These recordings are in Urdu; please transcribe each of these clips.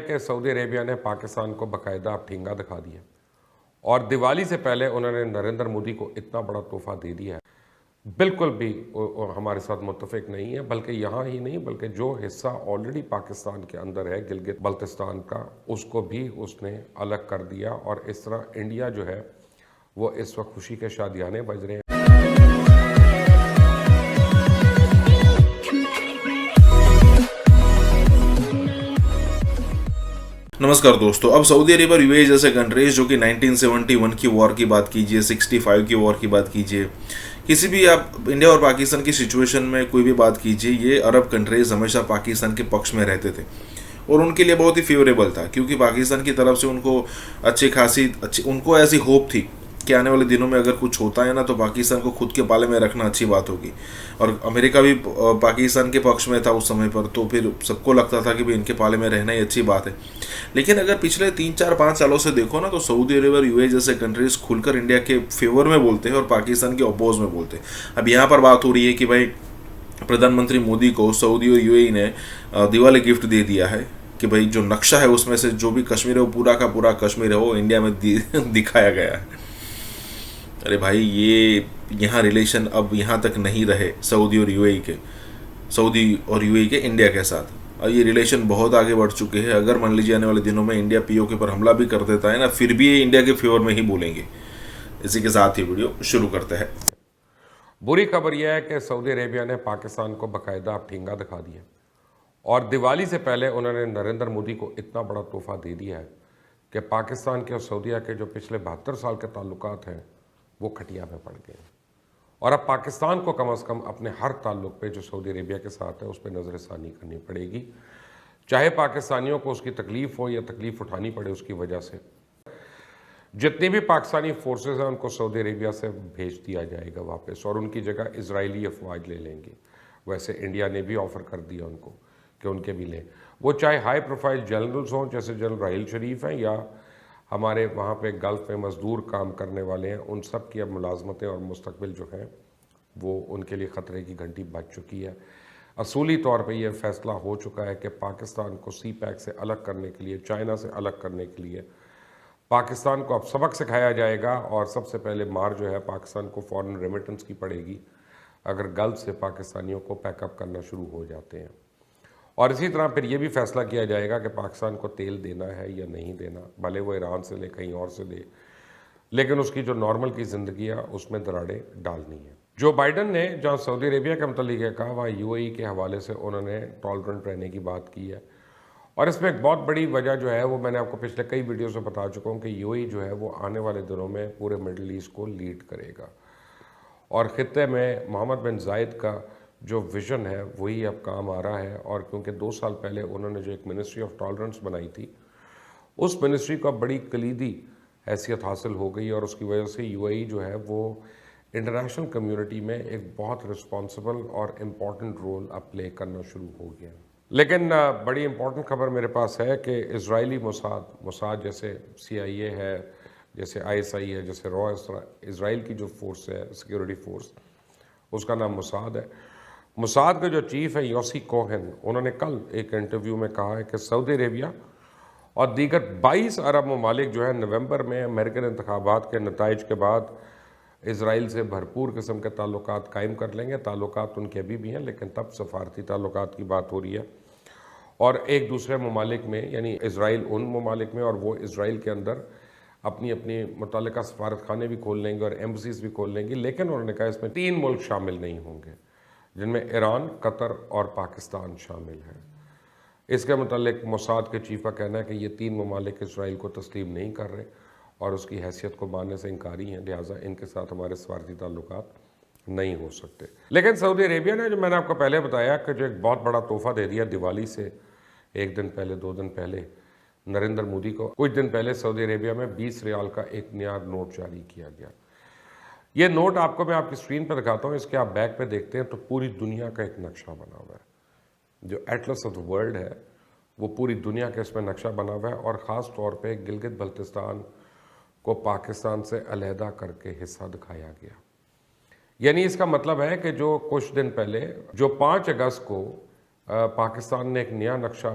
کہ سعودی عربیہ نے پاکستان کو باقاعدہ اب ٹھینگا دکھا دیا اور دیوالی سے پہلے انہوں نے نریندر مودی کو اتنا بڑا تحفہ دے دیا ہے، بالکل بھی ہمارے ساتھ متفق نہیں ہے، بلکہ یہاں ہی نہیں بلکہ جو حصہ آلریڈی پاکستان کے اندر ہے گلگت بلتستان کا، اس کو بھی اس نے الگ کر دیا، اور اس طرح انڈیا جو ہے وہ اس وقت خوشی کے شادیانے بج رہے ہیں۔ نمسکار دوستو، اب سعودی عرب اور یو اے جیسے کنٹریز جو کہ 1971 کی وار کی بات کیجئے، 65 کی وار کی بات کیجئے، کسی بھی آپ انڈیا اور پاکستان کی سچویشن میں کوئی بھی بات کیجئے، یہ عرب کنٹریز ہمیشہ پاکستان کے پکش میں رہتے تھے اور ان کے لیے بہت ہی فیوریبل تھا، کیونکہ پاکستان کی طرف سے ان کو ان کو ایسی ہوپ تھی کہ آنے والے دنوں میں اگر کچھ ہوتا ہے نا تو پاکستان کو خود کے پالے میں رکھنا اچھی بات ہوگی، اور امریکہ بھی پاکستان کے پکش میں تھا اس سمے پر، تو پھر سب کو لگتا تھا کہ ان کے پالے میں رہنا ہی اچھی بات ہے۔ لیکن اگر پچھلے 3-4-5 سالوں سے دیکھو نا تو سعودی عرب اور یو اے جیسے کنٹریز کھل کر انڈیا کے فیور میں بولتے ہیں اور پاکستان کے اپوز میں بولتے ہیں۔ اب یہاں پر بات ہو رہی ہے کہ بھائی پردھان منتری مودی کو سعودی اور یو اے نے دیوالی گفٹ دے دیا ہے کہ بھائی جو نقشہ ہے اس میں سے جو بھی کشمیر ہے وہ پورا کا پورا کشمیر ہے وہ انڈیا میں دکھایا گیا ہے۔ ارے بھائی یہ یہاں ریلیشن اب یہاں تک نہیں رہے سعودی اور یو اے کے انڈیا کے ساتھ، اور یہ ریلیشن بہت آگے بڑھ چکے ہیں۔ اگر مان لیجیے آنے والے دنوں میں انڈیا پی او کے پر حملہ بھی کر دیتا ہے نا، پھر بھی یہ انڈیا کے فیور میں ہی بولیں گے۔ اسی کے ساتھ ہی ویڈیو شروع کرتے ہیں۔ بری خبر یہ ہے کہ سعودی عربیہ نے پاکستان کو باقاعدہ اب ٹھینگا دکھا دیا اور دیوالی سے پہلے انہوں نے نریندر مودی کو اتنا بڑا تحفہ دے دیا ہے کہ پاکستان کے اور سعودیہ کے جو پچھلے 72 سال کے تعلقات ہیں وہ کھٹیا میں پڑ گئے ہیں، اور اب پاکستان کو کم از کم اپنے ہر تعلق پہ جو سعودی عربیہ کے ساتھ ہے اس پہ نظر ثانی کرنی پڑے گی، چاہے پاکستانیوں کو اس کی تکلیف ہو یا تکلیف اٹھانی پڑے اس کی وجہ سے۔ جتنی بھی پاکستانی فورسز ہیں ان کو سعودی عربیہ سے بھیج دیا جائے گا واپس، اور ان کی جگہ اسرائیلی افواج لے لیں گے۔ ویسے انڈیا نے بھی آفر کر دیا ان کو کہ ان کے بھی لیں، وہ چاہے ہائی پروفائل جنرلز ہوں جیسے جنرل راحیل شریف ہیں، یا ہمارے وہاں پہ گلف میں مزدور کام کرنے والے ہیں، ان سب کی اب ملازمتیں اور مستقبل جو ہیں وہ ان کے لیے خطرے کی گھنٹی بج چکی ہے۔ اصولی طور پہ یہ فیصلہ ہو چکا ہے کہ پاکستان کو سی پیک سے الگ کرنے کے لیے، چائنا سے الگ کرنے کے لیے پاکستان کو اب سبق سکھایا جائے گا، اور سب سے پہلے مار جو ہے پاکستان کو فورن ریمیٹنس کی پڑے گی اگر گلف سے پاکستانیوں کو پیک اپ کرنا شروع ہو جاتے ہیں۔ اور اسی طرح پھر یہ بھی فیصلہ کیا جائے گا کہ پاکستان کو تیل دینا ہے یا نہیں دینا، بھلے وہ ایران سے لے کہیں اور سے دے، لیکن اس کی جو نارمل کی زندگی ہے اس میں دراڑیں ڈالنی ہے۔ جو بائیڈن نے جہاں سعودی عربیہ کے متعلق کہا وہاں یو اے ای کے حوالے سے انہوں نے ٹالرنٹ رہنے کی بات کی ہے، اور اس میں ایک بہت بڑی وجہ جو ہے وہ میں نے آپ کو پچھلے کئی ویڈیو سے بتا چکا ہوں کہ یو اے ای جو ہے وہ آنے والے دنوں میں پورے مڈل ایسٹ کو لیڈ کرے گا، اور خطے میں محمد بن زائد کا جو ویژن ہے وہی اب کام آ رہا ہے۔ اور کیونکہ 2 سال پہلے انہوں نے جو ایک منسٹری آف ٹالرنس بنائی تھی، اس منسٹری کو بڑی کلیدی حیثیت حاصل ہو گئی، اور اس کی وجہ سے یو اے ای جو ہے وہ انٹرنیشنل کمیونٹی میں ایک بہت رسپانسبل اور امپورٹنٹ رول اب پلے کرنا شروع ہو گیا۔ لیکن بڑی امپورٹنٹ خبر میرے پاس ہے کہ اسرائیلی موساد جیسے سی آئی اے ہے، جیسے آئی ایس آئی ہے، جیسے را، اسرائیل کی جو فورس ہے سیکیورٹی فورس، اس کا نام موساد ہے۔ موساد کا جو چیف ہے یوسی کوہن، انہوں نے کل ایک انٹرویو میں کہا ہے کہ سعودی عربیہ اور دیگر 22 عرب ممالک جو ہے نومبر میں امریکن انتخابات کے نتائج کے بعد اسرائیل سے بھرپور قسم کے تعلقات قائم کر لیں گے۔ تعلقات ان کے ابھی بھی ہیں لیکن تب سفارتی تعلقات کی بات ہو رہی ہے، اور ایک دوسرے ممالک میں، یعنی اسرائیل ان ممالک میں اور وہ اسرائیل کے اندر اپنی متعلقہ سفارت خانے بھی کھول لیں گے اور ایمبسیز بھی کھول لیں گے، لیکن انہوں نے کہا اس میں 3 ملک شامل نہیں ہوں گے جن میں ایران، قطر اور پاکستان شامل ہیں۔ اس کے متعلق موساد کے چیف کا کہنا ہے کہ یہ 3 ممالک اسرائیل کو تسلیم نہیں کر رہے اور اس کی حیثیت کو ماننے سے انکاری ہیں، لہٰذا ان کے ساتھ ہمارے سفارتی تعلقات نہیں ہو سکتے۔ لیکن سعودی عربیہ نے، جو میں نے آپ کو پہلے بتایا کہ جو ایک بہت بڑا تحفہ دے دیا دیوالی سے 1 دن پہلے 2 دن پہلے نریندر مودی کو، کچھ دن پہلے سعودی عربیہ میں 20 ریال کا ایک نیا نوٹ جاری کیا گیا۔ یہ نوٹ آپ کو میں آپ کی اسکرین پہ دکھاتا ہوں، اس کے آپ بیک پہ دیکھتے ہیں تو پوری دنیا کا ایک نقشہ بنا ہوا ہے، جو ایٹلس آف دا ورلڈ ہے وہ پوری دنیا کا اس میں نقشہ بنا ہوا ہے، اور خاص طور پہ گلگت بلتستان کو پاکستان سے علیحدہ کر کے حصہ دکھایا گیا۔ یعنی اس کا مطلب ہے کہ جو کچھ دن پہلے جو 5 اگست کو پاکستان نے ایک نیا نقشہ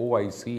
OIC